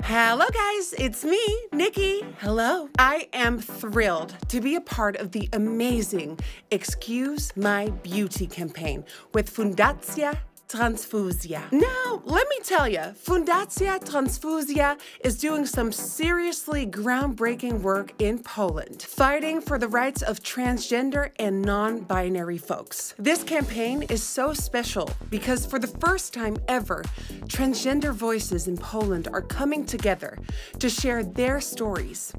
Hello guys, it's me, Nikki. Hello. I am thrilled to be a part of the amazing Excuse My Beauty campaign with Fundacja Transfuzja. Now, let me tell you, Fundacja Transfuzja is doing some seriously groundbreaking work in Poland, fighting for the rights of transgender and non-binary folks. This campaign is so special because for the first time ever, transgender voices in Poland are coming together to share their stories,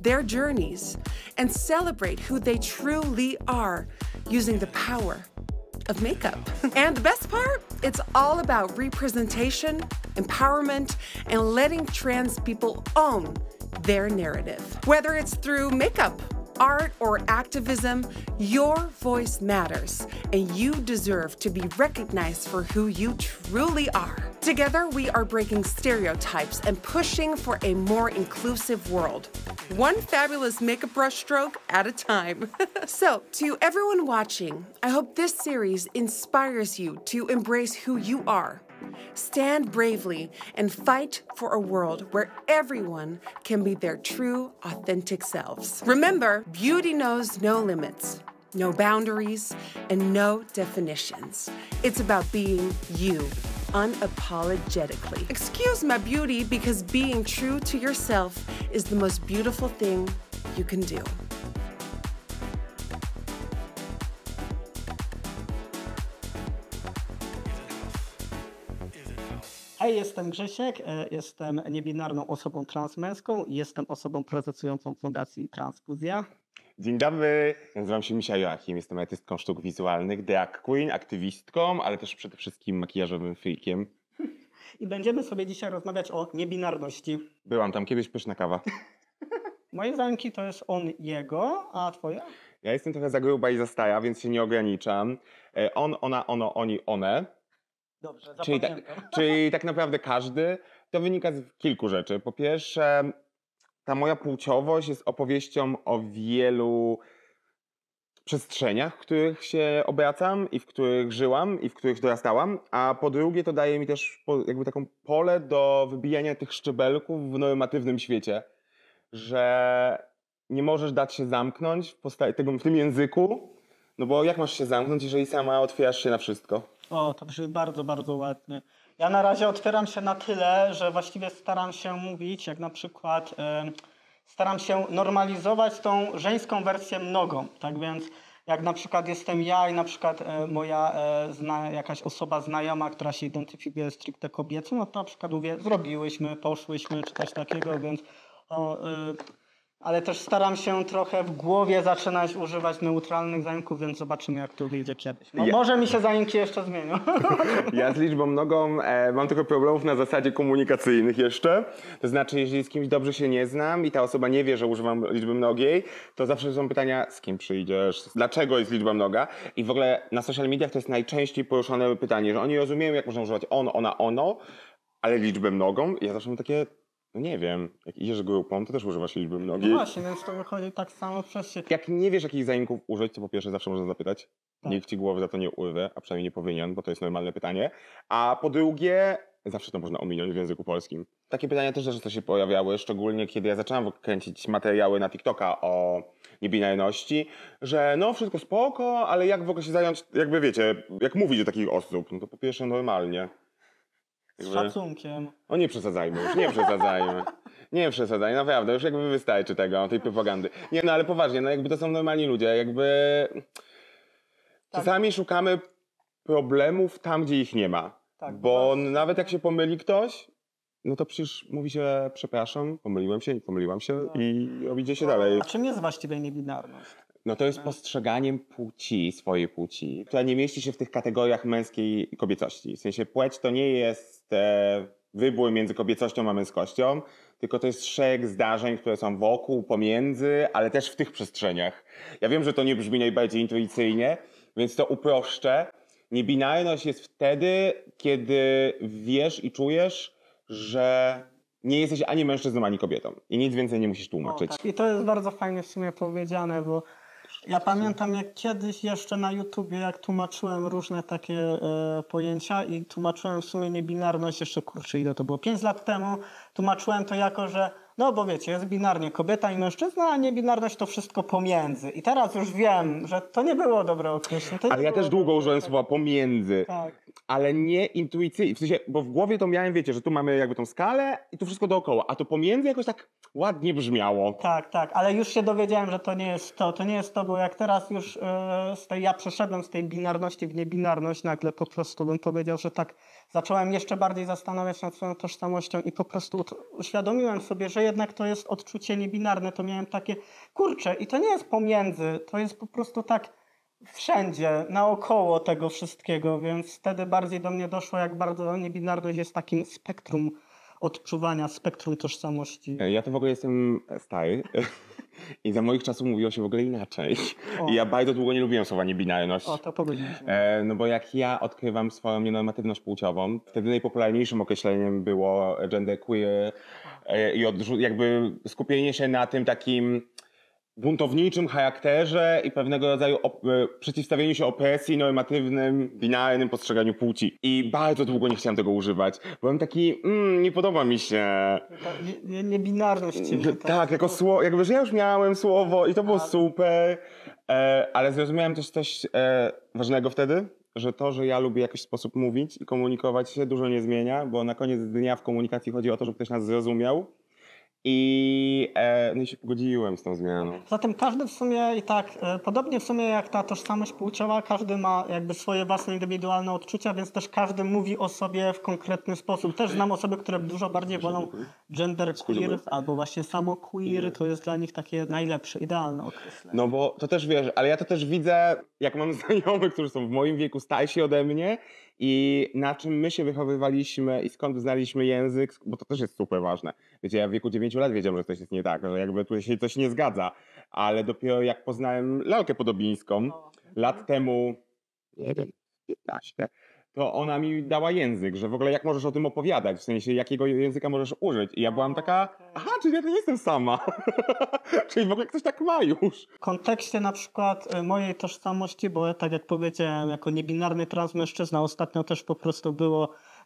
their journeys, and celebrate who they truly are using the power of makeup. And the best part, it's all about representation, empowerment, and letting trans people own their narrative. Whether it's through makeup, art, or activism, your voice matters, and you deserve to be recognized for who you truly are. Together, we are breaking stereotypes and pushing for a more inclusive world, one fabulous makeup brush stroke at a time. So, to everyone watching, I hope this series inspires you to embrace who you are, stand bravely, and fight for a world where everyone can be their true, authentic selves. Remember, beauty knows no limits, no boundaries, and no definitions. It's about being you, unapologetically. Excuse my beauty because being true to yourself is the most beautiful thing you can do. Hej, jestem Grzesiek, jestem niebinarną osobą transmęską i jestem osobą procesującą w Fundacji Transfuzja. Dzień dobry, nazywam się Misia Joachim, jestem artystką sztuk wizualnych, drag queen, aktywistką, ale też przede wszystkim makijażowym freakiem. I będziemy sobie dzisiaj rozmawiać o niebinarności. Byłam tam kiedyś, pyszna kawa. Moje zajęki to jest on, jego, a twoja? Ja jestem trochę za gruba i za stara, więc się nie ograniczam. On, ona, ono, oni, one. Dobrze, Czyli tak naprawdę każdy. To wynika z kilku rzeczy. Po pierwsze, ta moja płciowość jest opowieścią o wielu przestrzeniach, w których się obracam i w których żyłam i w których dorastałam, a po drugie to daje mi też jakby taką pole do wybijania tych szczebelków w normatywnym świecie, że nie możesz dać się zamknąć w tym języku, no bo jak masz się zamknąć, jeżeli sama otwierasz się na wszystko? O, to brzmi bardzo, bardzo ładnie. Ja na razie otwieram się na tyle, że właściwie staram się mówić, jak na przykład staram się normalizować tą żeńską wersję mnogą. Tak więc jak na przykład jestem ja i na przykład moja jakaś osoba znajoma, która się identyfikuje stricte kobiecą, no to na przykład mówię, zrobiłyśmy, poszłyśmy, czy coś takiego, więc ale też staram się trochę w głowie zaczynać używać neutralnych zajęków, więc zobaczymy, jak to wyjdzie kiedyś. Może mi się zajęki jeszcze zmienią. Ja z liczbą mnogą mam tylko problemów na zasadzie komunikacyjnych jeszcze. To znaczy, jeżeli z kimś dobrze się nie znam i ta osoba nie wie, że używam liczby mnogiej, to zawsze są pytania, z kim przyjdziesz, dlaczego jest liczba mnoga. I w ogóle na social mediach to jest najczęściej poruszane pytanie, że oni rozumieją, jak można używać on, ona, ono, ale liczbę mnogą. Ja zawsze mam takie... No nie wiem, jak idziesz grupą, to też używasz liczby mnogiej. No właśnie, więc to wychodzi tak samo przez się. Jak nie wiesz, jakich zajęków użyć, to po pierwsze zawsze można zapytać. Tak. Nikt ci głowy za to nie urwie, a przynajmniej nie powinien, bo to jest normalne pytanie. A po drugie, zawsze to można ominąć w języku polskim. Takie pytania też często się pojawiały, szczególnie kiedy ja zacząłem kręcić materiały na TikToka o niebinarności, że no wszystko spoko, ale jak w ogóle się zająć, jakby wiecie, jak mówić do takich osób? No to po pierwsze normalnie. Z szacunkiem. O nie przesadzajmy już, nie przesadzajmy. Nie przesadzaj, naprawdę, już jakby wystarczy tego, tej propagandy. Nie, no ale poważnie, no jakby to są normalni ludzie, jakby... Tak. Czasami szukamy problemów tam, gdzie ich nie ma. Tak, bo nawet jak się pomyli ktoś, no to przecież mówi się przepraszam, pomyliłem się i pomyliłam się i idzie się dalej. A czym jest właściwie niebinarność? No to jest postrzeganiem płci, swojej płci, która nie mieści się w tych kategoriach męskiej kobiecości. W sensie płeć to nie jest wybór między kobiecością a męskością, tylko to jest szereg zdarzeń, które są wokół, pomiędzy, ale też w tych przestrzeniach. Ja wiem, że to nie brzmi najbardziej intuicyjnie, więc to uproszczę. Niebinarność jest wtedy, kiedy wiesz i czujesz, że nie jesteś ani mężczyzną, ani kobietą. I nic więcej nie musisz tłumaczyć. Tak. I to jest bardzo fajnie w sumie powiedziane, bo ja pamiętam jak kiedyś jeszcze na YouTubie, jak tłumaczyłem różne takie pojęcia i tłumaczyłem w sumie niebinarność jeszcze, kurczę ile to było, 5 lat temu, tłumaczyłem to jako, że no bo wiecie, jest binarnie kobieta i mężczyzna, a niebinarność to wszystko pomiędzy. I teraz już wiem, że to nie było dobre określenie. Ale ja też długo użyłem słowa pomiędzy. Tak. Ale nie intuicyjnie, w sensie, bo w głowie to miałem, wiecie, że tu mamy jakby tą skalę i tu wszystko dookoła, a to pomiędzy jakoś tak ładnie brzmiało. Tak, ale już się dowiedziałem, że to nie jest to nie jest to, bo jak teraz już ja przeszedłem z tej binarności w niebinarność, nagle po prostu bym powiedział, że tak zacząłem jeszcze bardziej zastanawiać nad swoją tożsamością i po prostu uświadomiłem sobie, że jednak to jest odczucie niebinarne, to miałem takie, kurczę, i to nie jest pomiędzy, to jest po prostu tak wszędzie, naokoło tego wszystkiego, więc wtedy bardziej do mnie doszło, jak bardzo niebinarność jest takim spektrum odczuwania, spektrum tożsamości. Ja to w ogóle jestem stary i za moich czasów mówiło się w ogóle inaczej. O. I ja bardzo długo nie lubiłem słowa niebinarność. O, to powiedzieliśmy. No bo jak ja odkrywam swoją nienormatywność płciową, wtedy najpopularniejszym określeniem było genderqueer i jakby skupienie się na tym takim buntowniczym charakterze i pewnego rodzaju przeciwstawieniu się opresji, normatywnym, binarnym postrzeganiu płci. I bardzo długo nie chciałem tego używać. Byłem taki, nie podoba mi się. Niebinarność. Tak, jako słowo, jakby, że ja już miałem słowo i to było super, ale zrozumiałem też coś ważnego wtedy, że to, że ja lubię jakiś sposób mówić i komunikować się, dużo nie zmienia, bo na koniec dnia w komunikacji chodzi o to, żeby ktoś nas zrozumiał. No i się pogodziłem z tą zmianą. Zatem każdy w sumie i tak, podobnie w sumie jak ta tożsamość płciowa, każdy ma jakby swoje własne indywidualne odczucia, więc też każdy mówi o sobie w konkretny sposób. Też znam osoby, które dużo bardziej wolą gender queer albo właśnie samo queer, to jest dla nich takie najlepsze, idealne określenie. No bo to też wiesz, ale ja to też widzę, jak mam znajomych, którzy są w moim wieku, starsi ode mnie i na czym my się wychowywaliśmy i skąd znaliśmy język, bo to też jest super ważne. Wiecie, ja w wieku 9 lat wiedziałem, że coś jest nie tak, że jakby tu się coś nie zgadza, ale dopiero jak poznałem lalkę podobińską lat temu, nie wiem, 15, to ona mi dała język, że w ogóle jak możesz o tym opowiadać, w sensie jakiego języka możesz użyć. I ja byłam taka, aha, czyli ja to nie jestem sama. Czyli w ogóle ktoś tak ma już. W kontekście na przykład mojej tożsamości, bo tak jak powiedziałem, jako niebinarny transmężczyzna ostatnio też po prostu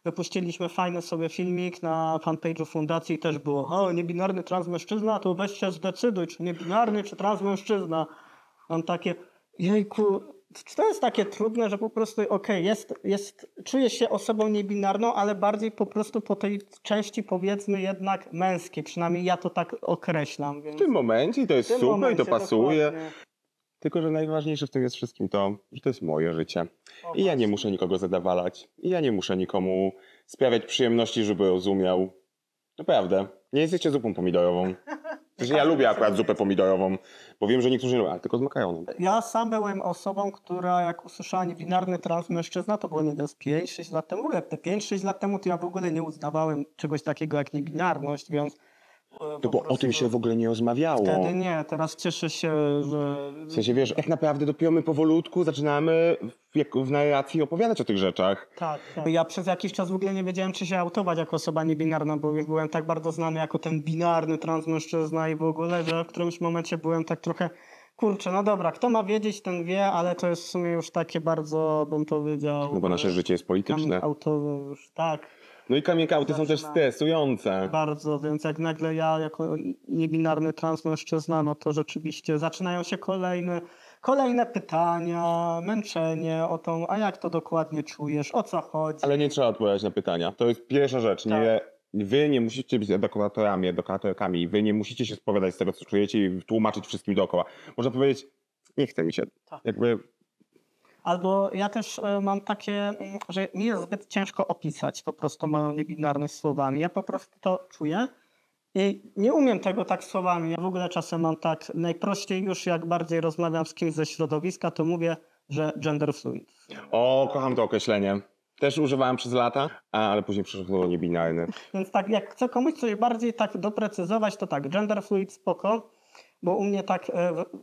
wypuściliśmy fajny sobie filmik na fanpage'u fundacji, też było, o, niebinarny transmężczyzna, to weź się zdecyduj, czy niebinarny, czy transmężczyzna. Mam takie, jejku, czy to jest takie trudne, że po prostu czuję się osobą niebinarną, ale bardziej po prostu po tej części powiedzmy jednak męskiej, przynajmniej ja to tak określam. Więc W tym momencie to jest super i to pasuje. Dokładnie. Tylko, że najważniejsze w tym jest wszystkim to, że to jest moje życie. I ja nie muszę nikogo zadawalać. I ja nie muszę nikomu sprawiać przyjemności, żeby rozumiał. Naprawdę. Nie jesteście zupą pomidorową. Znaczy, ja lubię akurat zupę pomidorową, bo wiem, że niektórzy nie lubią, ale tylko z makaronem. Ja sam byłem osobą, która jak usłyszała niebinarny transmężczyzna, to było nie wiem, z 5-6 lat temu. W ogóle te 5-6 lat temu to ja w ogóle nie uznawałem czegoś takiego jak niebinarność, więc... To bo o tym się w ogóle nie rozmawiało. Wtedy nie, teraz cieszę się, że... W sensie, wiesz, tak naprawdę dopiero my powolutku zaczynamy w narracji opowiadać o tych rzeczach. Tak. Ja przez jakiś czas w ogóle nie wiedziałem, czy się autować jako osoba niebinarna, bo byłem tak bardzo znany jako ten binarny transmężczyzna i w ogóle, że w którymś momencie byłem tak trochę, kurczę, no dobra, kto ma wiedzieć, ten wie, ale to jest w sumie już takie bardzo, bym powiedział... No bo nasze życie jest polityczne. Autowe już, tak. No i coming-outy są też stresujące. Bardzo, więc jak nagle ja jako niebinarny transmężczyzna, no to rzeczywiście zaczynają się kolejne pytania, męczenie o tą, a jak to dokładnie czujesz, o co chodzi. Ale nie trzeba odpowiadać na pytania. To jest pierwsza rzecz. Tak. Wy nie musicie być edukatorkami. Wy nie musicie się spowiadać z tego, co czujecie i tłumaczyć wszystkim dookoła. Można powiedzieć, nie chce mi się. Tak. Jakby... Albo ja też mam takie, że mi jest zbyt ciężko opisać po prostu moją niebinarność słowami. Ja po prostu to czuję i nie umiem tego tak słowami. Ja w ogóle czasem mam tak, najprościej już jak bardziej rozmawiam z kimś ze środowiska, to mówię, że gender fluid. O, kocham to określenie. Też używałem przez lata, ale później przyszło słowo niebinarny. Więc tak, jak chcę komuś coś bardziej tak doprecyzować, to tak, gender fluid spoko, bo u mnie tak,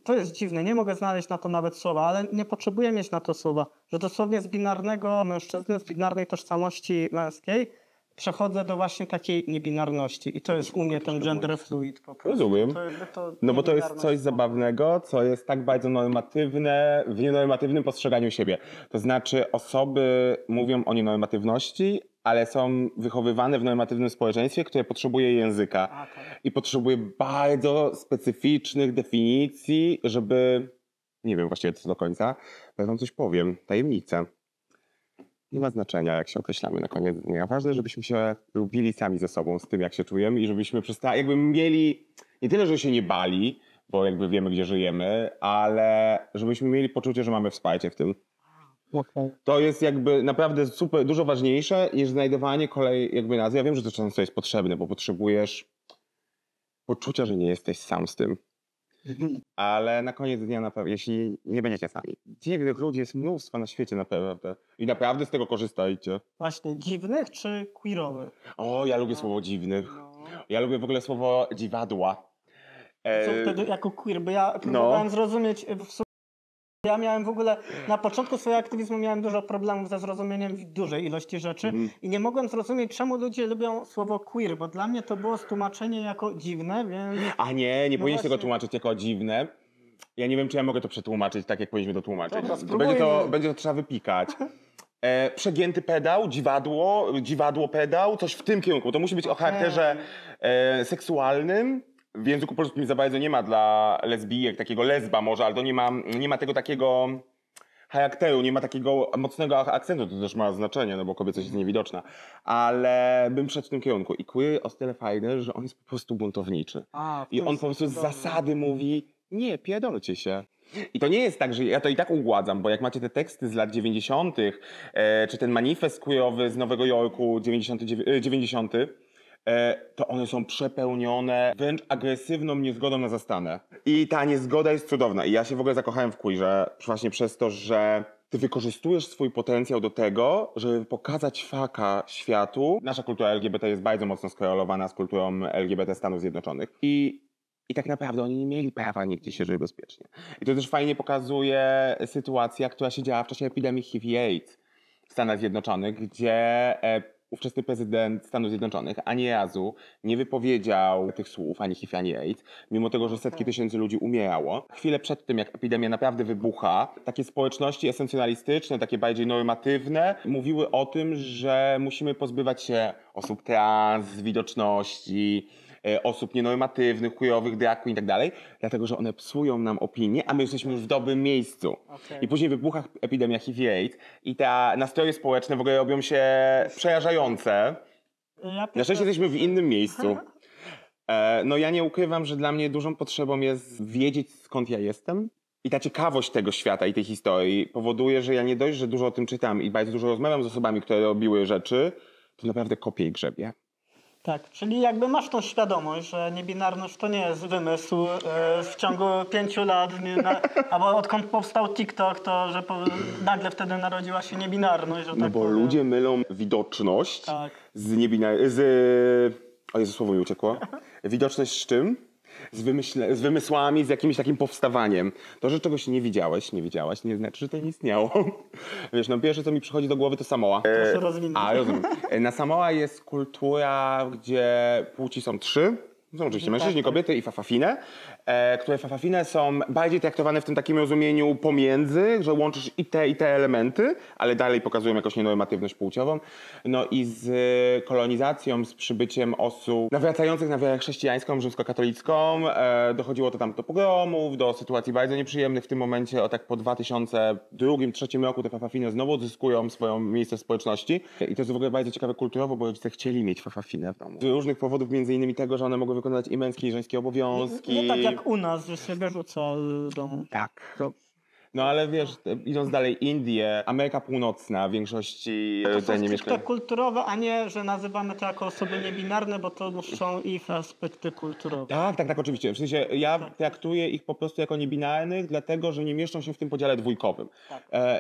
to jest dziwne, nie mogę znaleźć na to nawet słowa, ale nie potrzebuję mieć na to słowa, że dosłownie z binarnego mężczyzny, z binarnej tożsamości męskiej przechodzę do właśnie takiej niebinarności i to jest u mnie ten gender fluid po prostu. Rozumiem. No bo to jest niebinarność. coś zabawnego, co jest tak bardzo normatywne w nienormatywnym postrzeganiu siebie. To znaczy osoby mówią o nienormatywności, ale są wychowywane w normatywnym społeczeństwie, które potrzebuje języka Tak. i potrzebuje bardzo specyficznych definicji, żeby, nie wiem właściwie co do końca, ale wam coś powiem, tajemnicę. Nie ma znaczenia, jak się określamy na koniec dnia. Ważne, żebyśmy się lubili sami ze sobą, z tym, jak się czujemy i żebyśmy jakby mieli, nie tyle, że się nie bali, bo jakby wiemy, gdzie żyjemy, ale żebyśmy mieli poczucie, że mamy wsparcie w tym. Okay. To jest jakby naprawdę super, dużo ważniejsze niż znajdowanie jakby nazwy. Ja wiem, że to często jest potrzebne, bo potrzebujesz poczucia, że nie jesteś sam z tym. Ale na koniec dnia, naprawdę, jeśli nie będziecie sami. Dziwnych ludzi jest mnóstwo na świecie naprawdę. I naprawdę z tego korzystajcie. Właśnie, dziwnych czy queerowych? O, ja lubię słowo dziwnych. Ja lubię w ogóle słowo dziwadła. Co wtedy jako queer, bo ja próbowałem zrozumieć ja miałem w ogóle, na początku swojego aktywizmu miałem dużo problemów ze zrozumieniem dużej ilości rzeczy i nie mogłem zrozumieć, czemu ludzie lubią słowo queer, bo dla mnie to było tłumaczenie jako dziwne, więc... A nie powinieneś tego właśnie. tłumaczyć jako dziwne. Ja nie wiem, czy ja mogę to przetłumaczyć tak, jak powinniśmy to tłumaczyć. Dobra, będzie to trzeba wypikać. Przegięty pedał, dziwadło pedał, coś w tym kierunku. To musi być o charakterze seksualnym. W języku polskim za bardzo nie ma dla lesbijek takiego lesba może, ale to nie ma tego takiego charakteru, nie ma takiego mocnego akcentu, to też ma znaczenie, no bo kobiecość jest niewidoczna. Ale bym szedł w tym kierunku. I queer jest tyle fajny, że on jest po prostu buntowniczy. I on po prostu z zasady mówi, nie, pierdolcie się. I to nie jest tak, że ja to i tak ugładzam, bo jak macie te teksty z lat 90., czy ten manifest queerowy z Nowego Jorku 90., to one są przepełnione wręcz agresywną niezgodą na zastane. I ta niezgoda jest cudowna. I ja się w ogóle zakochałem w queerze właśnie przez to, że ty wykorzystujesz swój potencjał do tego, żeby pokazać faka światu. Nasza kultura LGBT jest bardzo mocno skorelowana z kulturą LGBT Stanów Zjednoczonych. I tak naprawdę oni nie mieli prawa nigdzie się żyć bezpiecznie. I to też fajnie pokazuje sytuacja, która się działa w czasie epidemii HIV i AIDS w Stanach Zjednoczonych, gdzie ówczesny prezydent Stanów Zjednoczonych ani razu nie wypowiedział tych słów, ani HIV, ani AIDS, mimo tego, że setki tysięcy ludzi umierało. Chwilę przed tym, jak epidemia naprawdę wybucha, takie społeczności esencjonalistyczne, takie bardziej normatywne, mówiły o tym, że musimy pozbywać się osób trans, widoczności, osób nienormatywnych, queerowych, drag queen i tak dalej, dlatego, że one psują nam opinię, a my jesteśmy już w dobrym miejscu. I później wybucha epidemia HIV i AIDS i te nastroje społeczne w ogóle robią się przerażające. Na szczęście jesteśmy w innym miejscu. No ja nie ukrywam, że dla mnie dużą potrzebą jest wiedzieć, skąd ja jestem. I ta ciekawość tego świata i tej historii powoduje, że ja nie dość, że dużo o tym czytam i bardzo dużo rozmawiam z osobami, które robiły rzeczy, to naprawdę kopię i grzebię. Tak, czyli jakby masz tą świadomość, że niebinarność to nie jest wymysł w ciągu 5 lat, albo odkąd powstał TikTok, to że nagle wtedy narodziła się niebinarność. Że no tak bo powiem. ludzie mylą widoczność z o Jezu, słowo mi uciekło. Widoczność z czym? Z wymysłami, z jakimś takim powstawaniem. To, że czegoś nie widziałeś, nie znaczy, że to nie istniało. Wiesz, no pierwsze, co mi przychodzi do głowy, to Samoa. Proszę rozwinąć. Rozumiem. Na Samoa jest kultura, gdzie płci są 3. Są oczywiście mężczyźni, kobiety i fafafine, które fafafine są bardziej traktowane w tym takim rozumieniu pomiędzy, że łączysz i te elementy, ale dalej pokazują jakąś nienormatywność płciową. No i z kolonizacją, z przybyciem osób nawracających na wiarę chrześcijańską, rzymskokatolicką, dochodziło to tam do pogromów, do sytuacji bardzo nieprzyjemnych. W tym momencie, tak po 2002-2003 roku te fafafine znowu odzyskują swoje miejsce w społeczności. I to jest w ogóle bardzo ciekawe kulturowo, bo rodzice chcieli mieć fafafine w domu. Z różnych powodów, między innymi tego, że one mogły wykonać i męskie, i żeńskie obowiązki. Nie tak jak u nas, że się wyrzuca z domu. Tak. No ale wiesz, idąc dalej, Indie, Ameryka Północna, w większości to jest to kulturowe, a nie, że nazywamy to jako osoby niebinarne, bo to muszą ich aspekty kulturowe. Tak, oczywiście. W sensie ja traktuję ich po prostu jako niebinarnych, dlatego, że nie mieszczą się w tym podziale dwójkowym.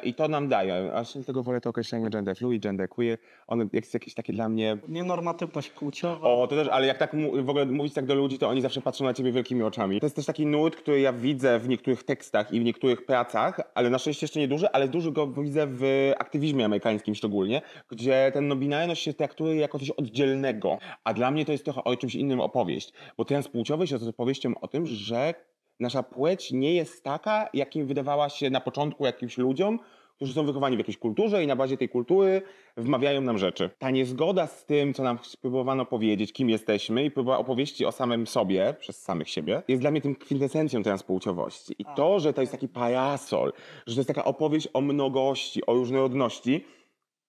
I to nam daje. Aż dlatego wolę to określenie gender fluid, gender queer. One jest jakieś takie dla mnie... Nienormatywność płciowa. O, to też, ale jak tak w ogóle mówić tak do ludzi, to oni zawsze patrzą na ciebie wielkimi oczami. To jest też taki nurt, który ja widzę w niektórych tekstach i w niektórych pracach, Stanach, ale na szczęście jeszcze nie duży, ale duży go widzę w aktywizmie amerykańskim szczególnie, gdzie ten no-binarność się traktuje jako coś oddzielnego. A dla mnie to jest trochę o czymś innym opowieść, bo transpłciowość jest opowieścią o tym, że nasza płeć nie jest taka, jakim wydawała się na początku jakimś ludziom, którzy są wychowani w jakiejś kulturze i na bazie tej kultury wmawiają nam rzeczy. Ta niezgoda z tym, co nam próbowano powiedzieć, kim jesteśmy i próba opowieści o samym sobie, przez samych siebie, jest dla mnie tym kwintesencją transpłciowości. I to, że to jest taki parasol, że to jest taka opowieść o mnogości, o różnorodności,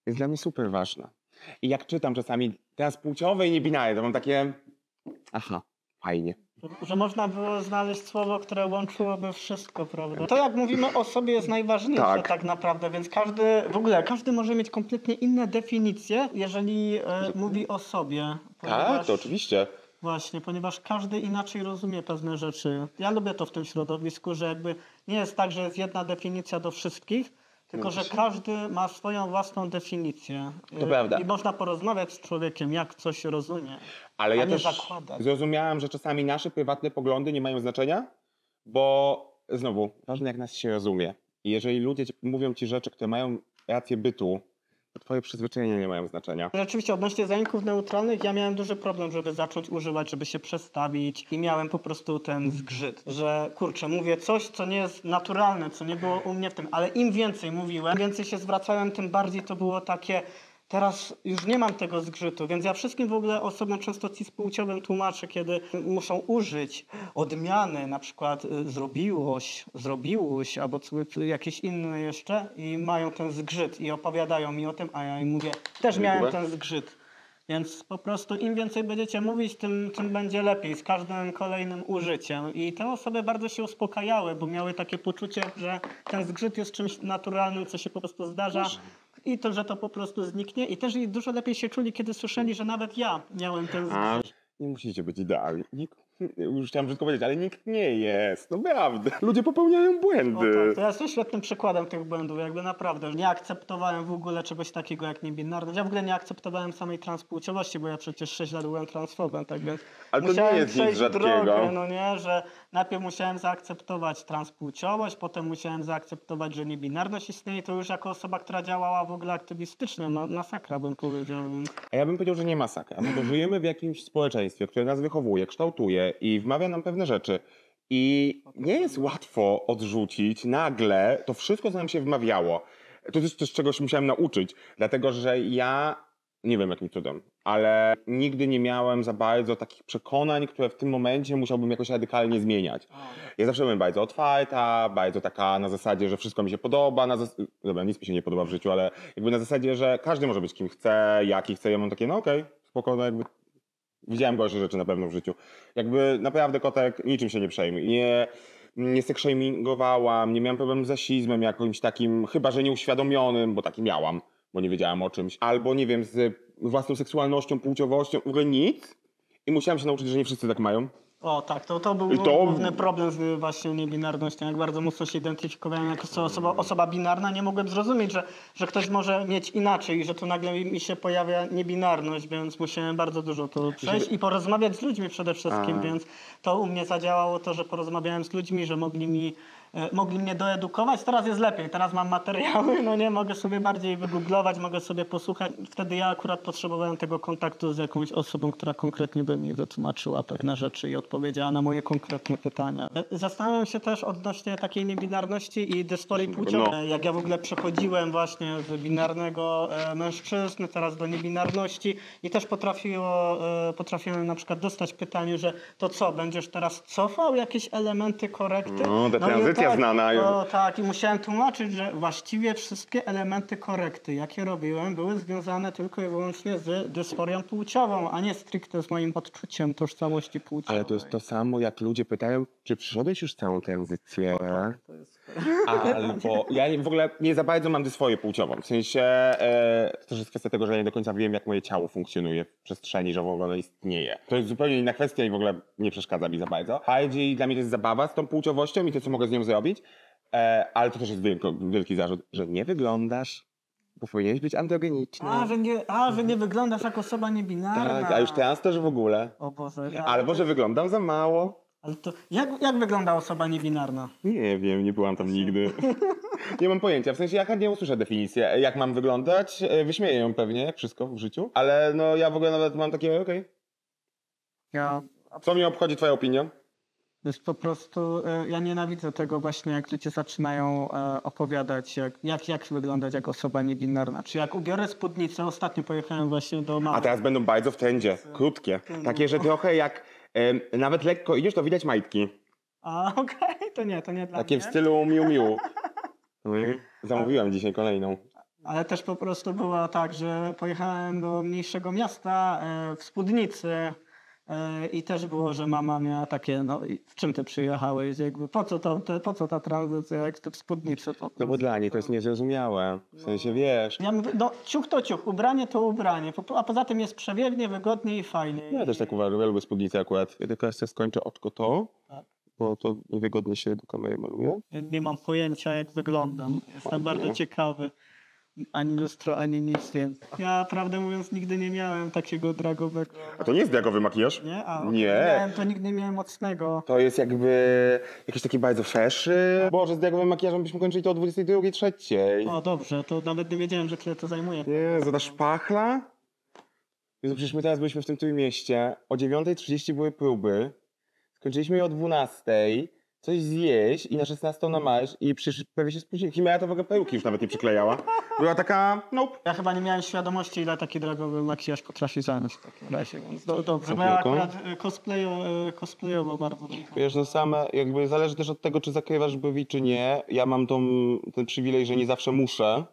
jest dla mnie super ważna. I jak czytam czasami transpłciowe i niebinarne, to mam takie... Aha, fajnie. Że można było znaleźć słowo, które łączyłoby wszystko, prawda? To jak mówimy o sobie jest najważniejsze tak naprawdę, więc każdy może mieć kompletnie inne definicje, jeżeli mówi o sobie. Tak, to oczywiście. Właśnie, ponieważ każdy inaczej rozumie pewne rzeczy. Ja lubię to w tym środowisku, że jakby nie jest tak, że jest jedna definicja do wszystkich, tylko że każdy ma swoją własną definicję. To prawda. I można porozmawiać z człowiekiem, jak coś rozumie. Ale ja też zakładać. zrozumiałem, że czasami nasze prywatne poglądy nie mają znaczenia, bo znowu, ważne jak nas się rozumie. I jeżeli ludzie mówią ci rzeczy, które mają rację bytu, to twoje przyzwyczajenia nie mają znaczenia. Rzeczywiście odnośnie zajęków neutralnych ja miałem duży problem, żeby zacząć używać, żeby się przestawić i miałem po prostu ten zgrzyt, że kurczę, mówię coś, co nie jest naturalne, co nie było u mnie w tym, ale im więcej mówiłem, więcej się zwracałem, tym bardziej to było takie... Teraz już nie mam tego zgrzytu, więc ja wszystkim w ogóle osobom często cispłciowym tłumaczę, kiedy muszą użyć odmiany, na przykład zrobiłoś, albo jakieś inne jeszcze i mają ten zgrzyt i opowiadają mi o tym, a ja im mówię, też miałem ten zgrzyt. Więc po prostu im więcej będziecie mówić, tym będzie lepiej z każdym kolejnym użyciem. I te osoby bardzo się uspokajały, bo miały takie poczucie, że ten zgrzyt jest czymś naturalnym, co się po prostu zdarza. I to, że to po prostu zniknie. I też dużo lepiej się czuli, kiedy słyszeli, że nawet ja miałem ten zgrzyt. Nie musicie być idealni. Już chciałem brzydko powiedzieć, ale nikt nie jest. Naprawdę. Ludzie popełniają błędy. Tak, to ja jestem świetnym przykładem tych błędów. Jakby naprawdę nie akceptowałem w ogóle czegoś takiego jak niebinarność. Ja w ogóle nie akceptowałem samej transpłciowości, bo ja przecież 6 lat byłem transfobem, tak więc ale to nie jest nic rzadkiego. Drogę, no nie, że najpierw musiałem zaakceptować transpłciowość, potem musiałem zaakceptować, że niebinarność istnieje. To już jako osoba, która działała w ogóle aktywistycznie, masakra bym powiedział. A ja bym powiedział, że nie masakra, bo żyjemy w jakimś społeczeństwie, które nas wychowuje, kształtuje i wmawia nam pewne rzeczy. I nie jest łatwo odrzucić nagle to wszystko, co nam się wmawiało. To jest też czegoś musiałem nauczyć, dlatego że ja, nie wiem jakim cudem, ale nigdy nie miałem za bardzo takich przekonań, które w tym momencie musiałbym jakoś radykalnie zmieniać. Ja zawsze byłem bardzo otwarta, bardzo taka na zasadzie, że wszystko mi się podoba. Dobra, nic mi się nie podoba w życiu, ale jakby na zasadzie, że każdy może być kim chce, jaki chce. Ja mam takie, no okej, spokojno, jakby widziałem gorsze rzeczy na pewno w życiu. Jakby naprawdę kotek niczym się nie przejmie. Nie sekshamingowałam, nie miałem problemu z rasizmem jakimś takim, chyba że nieuświadomionym, bo taki miałam, bo nie wiedziałam o czymś. Albo nie wiem, z własną seksualnością, płciowością, w ogóle nic. I musiałem się nauczyć, że nie wszyscy tak mają. O tak, to był główny problem z właśnie niebinarnością. Jak bardzo mocno się identyfikowałem jako osoba binarna, nie mogłem zrozumieć, że ktoś może mieć inaczej i że tu nagle mi się pojawia niebinarność, więc musiałem bardzo dużo to przejść i porozmawiać z ludźmi przede wszystkim, więc to u mnie zadziałało to, że porozmawiałem z ludźmi, że mogli mnie doedukować. Teraz jest lepiej, teraz mam materiały, no nie, mogę sobie bardziej wygooglować, mogę sobie posłuchać. Wtedy ja akurat potrzebowałem tego kontaktu z jakąś osobą, która konkretnie by mi wytłumaczyła pewne rzeczy i odpowiedziała na moje konkretne pytania. Zastanawiam się też odnośnie takiej niebinarności i dysforii płciowej. Jak ja w ogóle przechodziłem właśnie z binarnego mężczyzny, teraz do niebinarności i też potrafiłem na przykład dostać pytanie, że to co, będziesz teraz cofał jakieś elementy korekty? No, ta tranzycja znana. Tak, i musiałem tłumaczyć, że właściwie wszystkie elementy korekty, jakie robiłem, były związane tylko i wyłącznie z dysforią płciową, a nie stricte z moim odczuciem tożsamości płciowej. Ale to jest to samo, jak ludzie pytają, czy przyszedłeś już całą tranzycję? Albo ja w ogóle nie za bardzo mam dysforię płciową. W sensie to też jest kwestia tego, że ja nie do końca wiem, jak moje ciało funkcjonuje w przestrzeni, że w ogóle istnieje. To jest zupełnie inna kwestia i w ogóle nie przeszkadza mi za bardzo. Bardziej dla mnie to jest zabawa z tą płciowością i to, co mogę z nią zrobić. Ale to też jest wielki zarzut, że nie wyglądasz, bo powinieneś być androgeniczny. Że nie wyglądasz jak osoba niebinarna. Tak, a już teraz też w ogóle. O Boże. Albo, że wyglądam za mało. Ale to jak wygląda osoba niebinarna? Nie wiem, nie byłam tam nigdy. Nie mam pojęcia, w sensie ja chętnie usłyszę definicję, jak mam wyglądać. Wyśmieję ją pewnie, jak wszystko w życiu. Ale no ja w ogóle nawet mam takie, okej. Ja Co mnie obchodzi twoja opinia? To jest po prostu, ja nienawidzę tego właśnie, jak ludzie zaczynają opowiadać, jak wyglądać jako osoba niebinarna. Czy jak ubiorę spódnicę, ostatnio pojechałem właśnie do mamy. A teraz będą bardzo w trendzie, krótkie. Takie, że trochę jak nawet lekko idziesz, to widać majtki. A okej, to nie dla Takie mnie. w stylu Miu Miu. Zamówiłem dzisiaj kolejną. Ale też po prostu było tak, że pojechałem do mniejszego miasta w spódnicy i też było, że mama miała takie, no i w czym ty przyjechałeś? Jakby, po co ta tranzycja, jak ty w spódnicy? No bo dla niej to jest niezrozumiałe. W sensie, wiesz... Ja mówię, no ciuch to ciuch, ubranie to ubranie, a poza tym jest przewiewnie, wygodnie i fajnie. Ja też tak uważam, ja lubię spódnicę akurat. Ja tylko jeszcze skończę oczko to, Tak. bo to niewygodnie się do kamery maluje. Nie mam pojęcia, jak wyglądam. Jestem bardzo ciekawy. Ani lustro, ani nic więcej. Ja, prawdę mówiąc, nigdy nie miałem takiego dragowego. A to nie jest dragowy makijaż? Nie? A, Nie. Miałem, to nigdy nie miałem mocnego. To jest jakby jakiś taki bardzo freszy. Boże, z dragowym makijażem byśmy kończyli to o 22:03. O, dobrze, to nawet nie wiedziałem, że tyle to zajmuje. Nie, za ta szpachla? Jezu, przecież my teraz byliśmy w tym Trójmieście. O 9:30 były próby. Skończyliśmy je o 12:00. Coś zjeść i na 16:00 na marsz i prawie się spóźniliśmy. Chimera to w ogóle peruki już nawet nie przyklejała. Była taka, nope. Ja chyba nie miałem świadomości, ile taki dragowy makijaż potrafi zająć w takim razie, więc dobrze. Bo ja akurat cosplayowo bardzo dużo. Wiesz, no same, jakby zależy też od tego, czy zakrywasz brwi, czy nie. Ja mam ten przywilej, że nie zawsze muszę,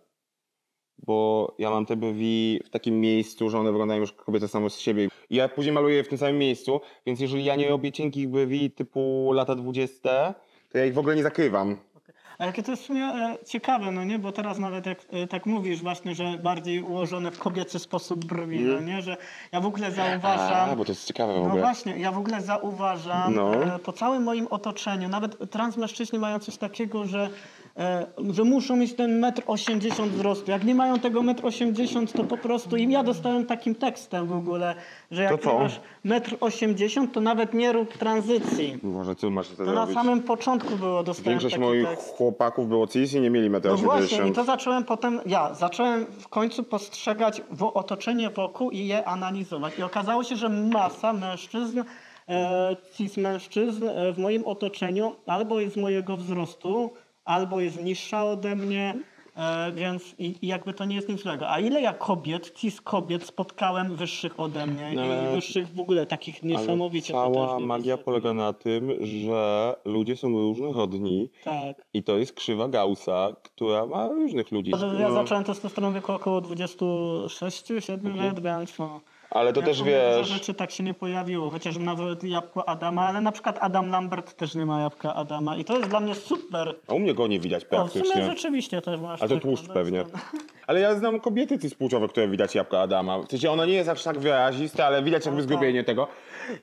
bo ja mam te brwi w takim miejscu, że one wyglądają już jak kobieta samo z siebie. I ja później maluję je w tym samym miejscu, więc jeżeli ja nie robię cienkich brwi typu lata 20, to ja ich w ogóle nie zakrywam. A jakie to jest w sumie ciekawe, no nie? Bo teraz nawet jak tak mówisz właśnie, że bardziej ułożone w kobiecy sposób brwi, no nie? Że ja w ogóle zauważam... Bo to jest ciekawe w No ogóle. właśnie, ja w ogóle zauważam No. po całym moim otoczeniu, nawet transmężczyźni mają coś takiego, że muszą mieć ten 1,80 m wzrostu. Jak nie mają tego 1,80 m, to po prostu im ja dostałem takim tekstem w ogóle, że jak To co? nie masz 1,80 m, to nawet nie rób tranzycji. Może co masz to To na zrobić? samym początku było, dostałem Większość taki moich tekst. chłopaków było cis i nie mieli 1,80 No m. właśnie, i to zacząłem potem, zacząłem w końcu postrzegać otoczenie wokół i je analizować. I okazało się, że masa mężczyzn, cis mężczyzn w moim otoczeniu albo jest mojego wzrostu, albo jest niższa ode mnie, więc i jakby to nie jest nic złego. A ile ja cis kobiet spotkałem wyższych ode mnie No ale- i wyższych w ogóle takich niesamowicie Cała potężnych magia facetów. polega na tym, że ludzie są różnorodni Tak. i to jest krzywa Gaussa, która ma różnych ludzi. Ja No, zacząłem testosteron w wieku około 26-7 lat, więc no. ale to też Dużo wiesz, rzeczy tak się nie pojawiło, chociaż nawet jabłko Adama, ale na przykład Adam Lambert też nie ma jabłka Adama i to jest dla mnie super. a u mnie go nie widać O, w sumie praktycznie. rzeczywiście też masz. A to tak, tłuszcz no, pewnie. to- Ale ja znam kobiety cispłciowe, które widać jabłko Adama. W sensie ona nie jest aż tak wyraziste, ale widać jakby tak. zgubienie tego.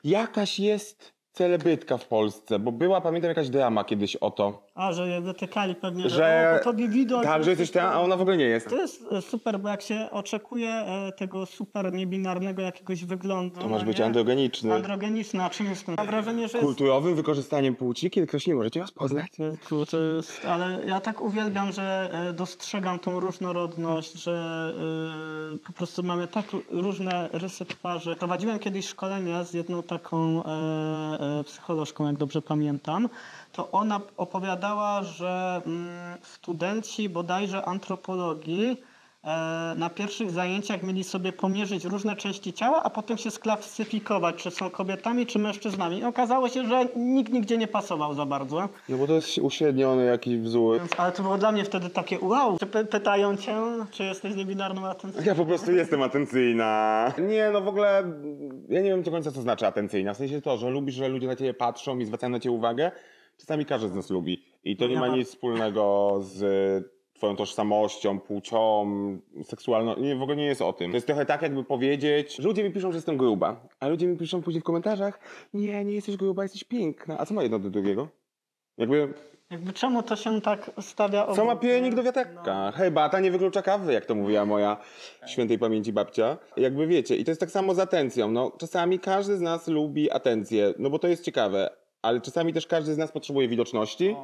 Jakaś jest celebrytka w Polsce, bo była, pamiętam, jakaś drama kiedyś o to, A, że je wytykali pewnie, że że po tobie widać. tak, że jesteś tam, a ona w ogóle nie jest. To jest super, bo jak się oczekuje tego super niebinarnego jakiegoś wyglądu. To masz no być nie? androgeniczny. Androgeniczny, a czym jest to? Mam wrażenie, że jest Kulturowym wykorzystaniem płci, kiedy ktoś nie może cię rozpoznać. To jest, ale ja tak uwielbiam, że dostrzegam tą różnorodność, że po prostu mamy tak różne rysy twarzy. Prowadziłem kiedyś szkolenie z jedną taką psycholożką, jak dobrze pamiętam. To ona opowiadała, że studenci bodajże antropologii na pierwszych zajęciach mieli sobie pomierzyć różne części ciała, a potem się sklasyfikować, czy są kobietami, czy mężczyznami. I okazało się, że nikt nigdzie nie pasował za bardzo. No bo to jest uśredniony jakiś wzór. Ale to było dla mnie wtedy takie wow. Czy pytają cię, czy jesteś niebinarną atencją? Ja po prostu jestem atencyjna. Nie, no w ogóle ja nie wiem do końca, co znaczy atencyjna. W sensie to, że lubisz, że ludzie na ciebie patrzą i zwracają na ciebie uwagę. Czasami każdy z nas lubi. I to nie ma nic wspólnego z twoją tożsamością, płcią, seksualnością. Nie, w ogóle nie jest o tym. To jest trochę tak, jakby powiedzieć, ludzie mi piszą, że jestem gruba, a ludzie mi piszą później w komentarzach, nie jesteś gruba, jesteś piękna. A co ma jedno do drugiego? Jakby, Jakby czemu to się tak stawia co ma obok, pienik nie? do wiatraka? Herbata nie wyklucza kawy, jak to mówiła moja świętej pamięci babcia. Jakby wiecie, i to jest tak samo z atencją. No, czasami każdy z nas lubi atencję, no bo to jest ciekawe. ale czasami też każdy z nas potrzebuje widoczności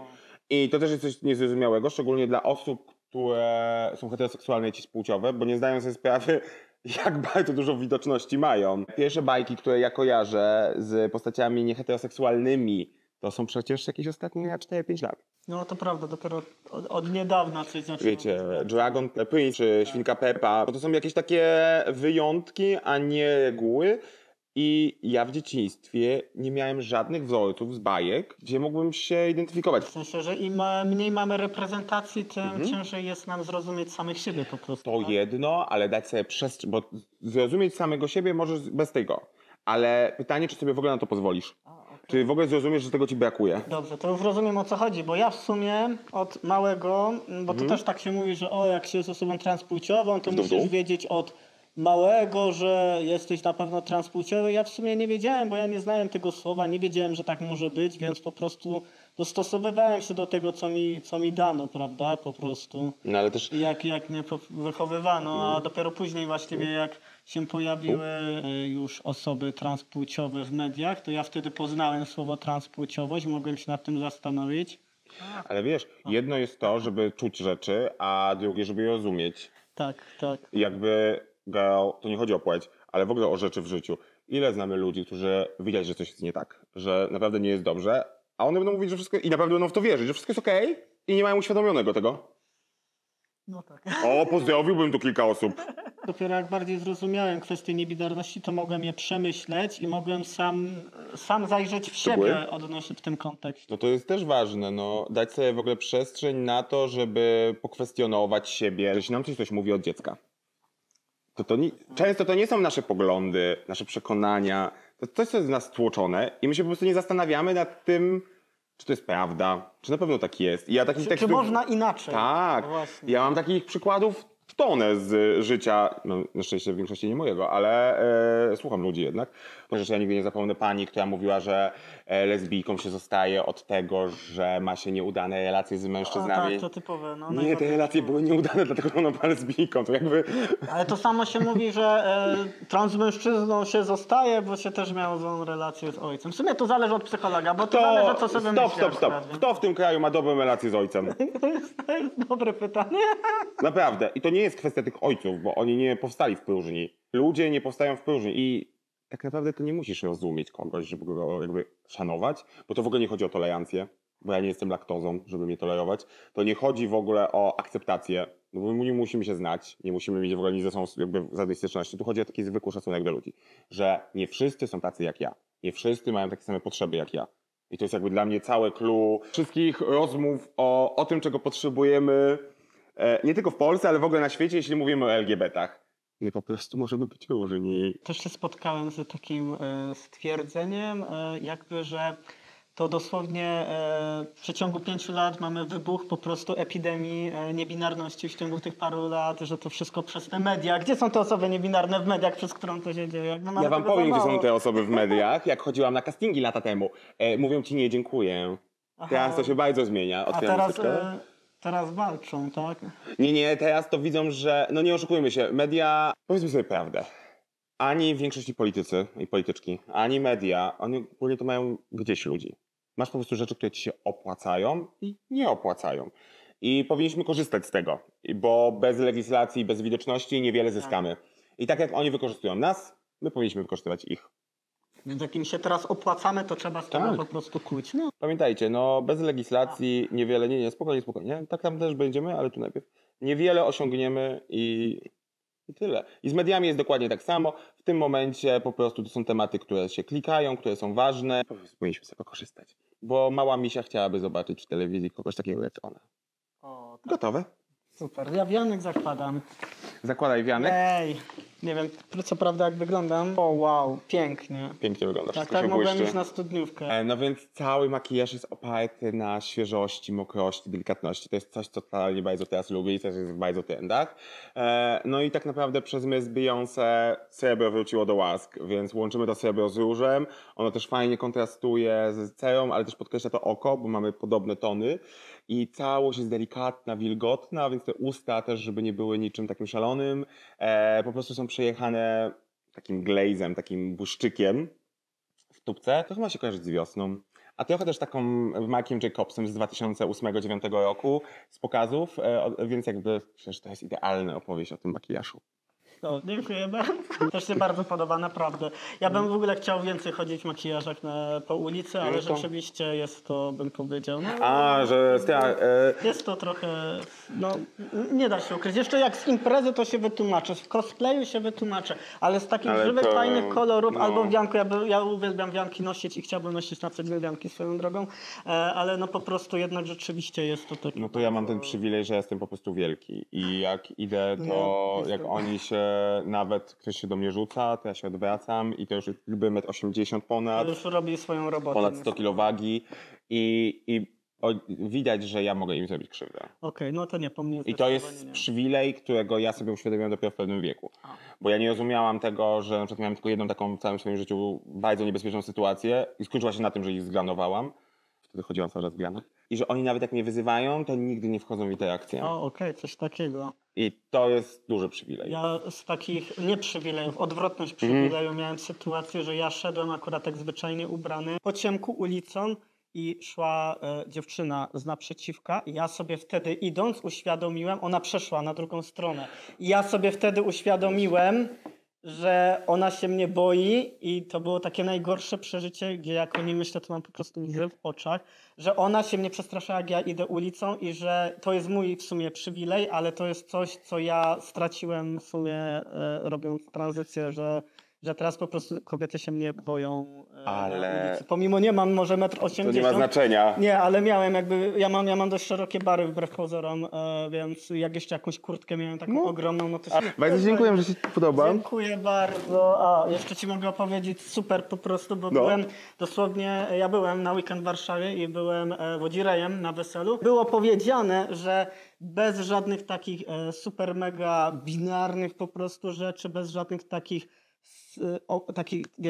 i to też jest coś niezrozumiałego, szczególnie dla osób, które są heteroseksualne i cispłciowe, bo nie zdają sobie sprawy, jak bardzo dużo widoczności mają. Pierwsze bajki, które ja kojarzę z postaciami nieheteroseksualnymi, to są przecież jakieś ostatnie 4-5 lat. No to prawda, dopiero od niedawna coś zaczęło. Wiecie, Dragon Prince czy Świnka Peppa, to są jakieś takie wyjątki, a nie reguły. I ja w dzieciństwie nie miałem żadnych wzorców z bajek, gdzie mógłbym się identyfikować. W sensie, że im mniej mamy reprezentacji, tym ciężej jest nam zrozumieć samych siebie po prostu. To tak? jedno, ale dać sobie przestrzeń, bo zrozumieć samego siebie możesz bez tego. Ale pytanie, czy sobie w ogóle na to pozwolisz? Czy w ogóle zrozumiesz, że tego ci brakuje? Dobrze, to już rozumiem, o co chodzi, bo ja w sumie od małego, bo to też tak się mówi, że jak się jest osobą transpłciową, to musisz wiedzieć od małego, że jesteś na pewno transpłciowy. Ja w sumie nie wiedziałem, bo ja nie znałem tego słowa, nie wiedziałem, że tak może być, więc po prostu dostosowywałem się do tego, co mi dano, prawda, po prostu. No ale też... Jak mnie wychowywano, a dopiero później właściwie jak się pojawiły już osoby transpłciowe w mediach, to ja wtedy poznałem słowo transpłciowość, mogłem się nad tym zastanowić. Ale wiesz, jedno jest to, żeby czuć rzeczy, a drugie, żeby je rozumieć. Tak, tak. Jakby, girl, to nie chodzi o płeć, ale w ogóle o rzeczy w życiu. Ile znamy ludzi, którzy widać, że coś jest nie tak, że naprawdę nie jest dobrze, a one będą mówić, że wszystko, i naprawdę będą w to wierzyć, że wszystko jest okej i nie mają uświadomionego tego. No tak. O, pozdrowiłbym tu kilka osób. Dopiero jak bardziej zrozumiałem kwestię niebinarności, to mogłem je przemyśleć i mogłem sam zajrzeć w siebie odnośnie w tym kontekście. No to jest też ważne, no, dać sobie w ogóle przestrzeń na to, żeby pokwestionować siebie. Jeśli nam coś mówi od dziecka, często to nie są nasze poglądy, nasze przekonania, to coś, co jest w nas tłoczone i my się po prostu nie zastanawiamy nad tym, czy to jest prawda, czy na pewno tak jest. I ja takich Czy można inaczej? Tak, No właśnie. ja mam takich przykładów tonę z życia, no na szczęście w większości nie mojego, ale słucham ludzi jednak. Chociaż ja nigdy nie zapomnę pani, która mówiła, że lesbijką się zostaje od tego, że ma się nieudane relacje z mężczyznami. Tak, to typowe. No, Nie, te relacje były nieudane, dlatego że ona była lesbijką, to jakby... Ale to samo się mówi, że transmężczyzną się zostaje, bo się też miało złą relację z ojcem. W sumie to zależy od psychologa, bo to zależy, co sobie myśli. Stop. Kto w tym kraju ma dobrą relację z ojcem? To jest dobre pytanie. Naprawdę. I to nie jest kwestia tych ojców, bo oni nie powstali w próżni. Ludzie nie powstają w próżni i tak naprawdę to nie musisz rozumieć kogoś, żeby go jakby szanować, bo to w ogóle nie chodzi o tolerancję, bo ja nie jestem laktozą, żeby mnie tolerować. To nie chodzi w ogóle o akceptację, no bo my nie musimy się znać, nie musimy mieć w ogóle nic ze sobą jakby żadnej styczności. Tu chodzi o taki zwykły szacunek do ludzi, że nie wszyscy są tacy jak ja. Nie wszyscy mają takie same potrzeby jak ja. I to jest jakby dla mnie całe clue wszystkich rozmów o tym, czego potrzebujemy, nie tylko w Polsce, ale w ogóle na świecie, jeśli mówimy o LGBT-ach. My po prostu możemy być różni. Też się spotkałem z takim stwierdzeniem, jakby, że to dosłownie w przeciągu 5 lat mamy wybuch po prostu epidemii niebinarności w ciągu tych paru lat, że to wszystko przez te media. Gdzie są te osoby niebinarne w mediach, przez którą to się dzieje? Ja wam powiem, gdzie są te osoby w mediach. Jak chodziłam na castingi lata temu, mówią ci nie, dziękuję. Teraz to się bardzo zmienia. Teraz walczą, tak? Nie, teraz to widzą, że... No nie oszukujmy się, media... Powiedzmy sobie prawdę. Ani w większości politycy i polityczki, ani media, oni ogólnie to mają gdzieś ludzi. Masz po prostu rzeczy, które ci się opłacają i nie opłacają. I powinniśmy korzystać z tego, bo bez legislacji, bez widoczności niewiele zyskamy. I tak jak oni wykorzystują nas, my powinniśmy wykorzystywać ich. Więc jak im się teraz opłacamy, to trzeba z tego po prostu kłuć. No. Pamiętajcie, no bez legislacji niewiele, spokojnie, tak tam też będziemy, ale tu najpierw niewiele osiągniemy i tyle. I z mediami jest dokładnie tak samo. W tym momencie po prostu to są tematy, które się klikają, które są ważne. Powinniśmy z tego korzystać. Bo mała misia chciałaby zobaczyć w telewizji kogoś takiego jak ona. O, tak. Gotowe? Super. Ja wianek zakładam. Zakładaj wianek. Ej, nie wiem co prawda jak wyglądam. O wow, pięknie. Pięknie wygląda, wszystko Tak się mogłem błyszczy. iść na studniówkę. No więc cały makijaż jest oparty na świeżości, mokrości, delikatności. To jest coś, co totalnie bardzo teraz lubię i też jest w bardzo trendach. No i tak naprawdę przez My z Beyoncé srebro wróciło do łask, więc łączymy to srebro z różem. Ono też fajnie kontrastuje z cerą, ale też podkreśla to oko, bo mamy podobne tony. I całość jest delikatna, wilgotna, więc te usta też, żeby nie były niczym takim szalonym, po prostu są przejechane takim glazem, takim błyszczykiem. w tubce, to chyba się kojarzy z wiosną. A trochę też taką Markiem Jacobsem z 2008-2009 roku z pokazów, więc jakby przecież to jest idealna opowieść o tym makijażu. No, dziękuję bardzo. Też się bardzo podoba, naprawdę. Ja bym w ogóle chciał więcej chodzić w makijażach po ulicy, ale rzeczywiście jest to, bym powiedział... No, jest to trochę... No, nie da się ukryć. Jeszcze jak z imprezy to się wytłumaczę, z cosplayu się wytłumaczę, ale z takich żywych, fajnych kolorów, albo wianku, ja uwielbiam wianki nosić i chciałbym nosić na przykład wianki swoją drogą, ale no po prostu jednak rzeczywiście jest to takie... No to ja mam ten przywilej, że jestem po prostu wielki i jak idę, to jak oni się... Nawet ktoś się do mnie rzuca, to ja się odwracam i to już jest 1,80 m ponad. To już robi swoją robotę. Ponad 100 kg wagi i widać, że ja mogę im zrobić krzywdę. Okej, no to nie, po mnie I to jest przywilej, którego ja sobie uświadomiłem dopiero w pewnym wieku. Bo ja nie rozumiałam tego, że na przykład miałem tylko jedną taką w całym swoim życiu bardzo niebezpieczną sytuację i skończyła się na tym, że ich zglanowałam. Wtedy chodziłam cały czas w glanach. I że oni nawet jak mnie wyzywają, to nigdy nie wchodzą w interakcję. O, okej, coś takiego. I to jest duży przywilej. Ja z takich, nie przywilejów, odwrotność przywileju miałem sytuację, że ja szedłem akurat tak zwyczajnie ubrany po ciemku ulicą i szła dziewczyna z naprzeciwka i ja sobie wtedy idąc uświadomiłem, ona przeszła na drugą stronę i ja sobie wtedy uświadomiłem, że ona się mnie boi i to było takie najgorsze przeżycie, gdzie jak o niej myślę, to mam po prostu łzy w oczach, że ona się mnie przestraszyła, jak ja idę ulicą i że to jest mój w sumie przywilej, ale to jest coś, co ja straciłem w sumie robiąc tranzycję, że teraz po prostu kobiety się mnie boją na ulicy. Pomimo nie mam może 1,80 m. To nie ma znaczenia. Nie, ale miałem jakby, ja mam dość szerokie bary wbrew pozorom, więc jak jeszcze jakąś kurtkę miałem taką ogromną, no to się... Bardzo dziękuję, że się podoba. Dziękuję bardzo. Jeszcze ci mogę opowiedzieć super po prostu, bo byłem dosłownie, ja byłem na weekend w Warszawie i byłem wodzirejem na weselu. Było powiedziane, że bez żadnych takich super mega binarnych po prostu rzeczy, bez żadnych takich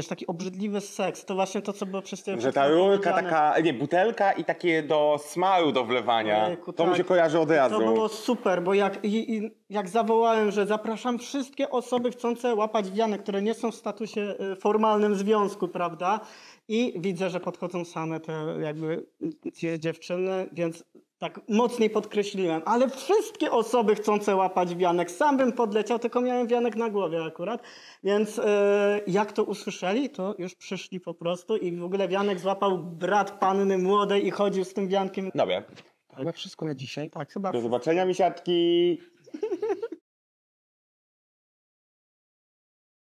taki obrzydliwy seks. To właśnie to, co było przez ciebie. Że ta rurka taka, nie, butelka i takie do smaru do wlewania. Ojejku, to mi się kojarzy od razu. To było super, bo jak zawołałem, że zapraszam wszystkie osoby chcące łapać wianek, które nie są w statusie formalnym związku, prawda? I widzę, że podchodzą same te jakby dziewczyny, więc tak mocniej podkreśliłem, ale wszystkie osoby chcące łapać wianek, sam bym podleciał, tylko miałem wianek na głowie akurat, więc jak to usłyszeli, to już przyszli po prostu i w ogóle wianek złapał brat panny młodej i chodził z tym wiankiem. Dobra, to chyba wszystko na dzisiaj. Tak, chyba. Do zobaczenia, misiaczki!